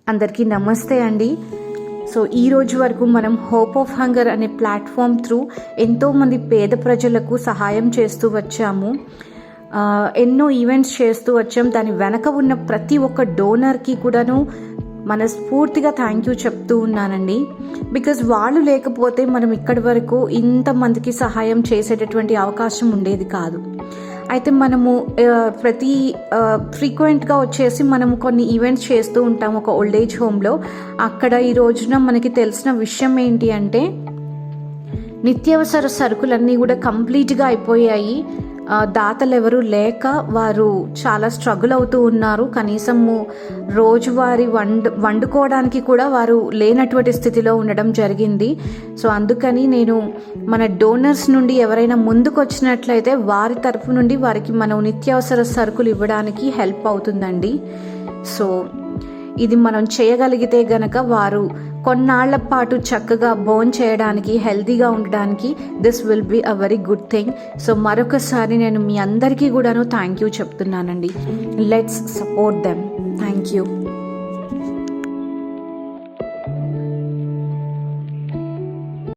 అందరికీ నమస్తే అండి. సో ఈ రోజు వరకు మనం హోప్ ఆఫ్ హంగర్ అనే ప్లాట్ఫామ్ త్రూ ఎంతోమంది పేద ప్రజలకు సహాయం చేస్తూ వచ్చాము. ఎన్నో ఈవెంట్స్ చేస్తూ వచ్చాం. దాని వెనక ఉన్న ప్రతి ఒక్క డోనర్కి కూడాను మనస్ఫూర్తిగా థ్యాంక్ యూ చెప్తూ ఉన్నానండి. బికాజ్ వాళ్ళు లేకపోతే మనం ఇక్కడి వరకు ఇంతమందికి సహాయం చేసేటటువంటి అవకాశం ఉండేది కాదు. అయితే మనము ఫ్రీక్వెంట్గా వచ్చేసి మనము కొన్ని ఈవెంట్స్ చేస్తూ ఉంటాము ఒక ఓల్డ్ ఏజ్ హోమ్లో. అక్కడ ఈ రోజున మనకి తెలిసిన విషయం ఏంటి అంటే నిత్యావసర సరుకులన్నీ కూడా కంప్లీట్గా అయిపోయాయి. దాతలు ఎవరు లేక వారు చాలా స్ట్రగుల్ అవుతూ ఉన్నారు. కనీసము రోజువారీ వండుకోవడానికి కూడా వారు లేనటువంటి స్థితిలో ఉండడం జరిగింది. సో అందుకని నేను మన డోనర్స్ నుండి ఎవరైనా ముందుకు వచ్చినట్లయితే వారి తరఫు నుండి వారికి మనం నిత్యావసర సరుకులు ఇవ్వడానికి హెల్ప్ అవుతుందండి. సో ఇది మనం చేయగలిగితే గనక వారు కొన్నాళ్ల పాటు చక్కగా బోన్ చేయడానికి, హెల్తీగా ఉండడానికి this will be a very good thing. So మరొకసారి నేను మీ అందరికీ కూడాను థ్యాంక్ యూ చెప్తున్నానండి. Let's support them. Thank you.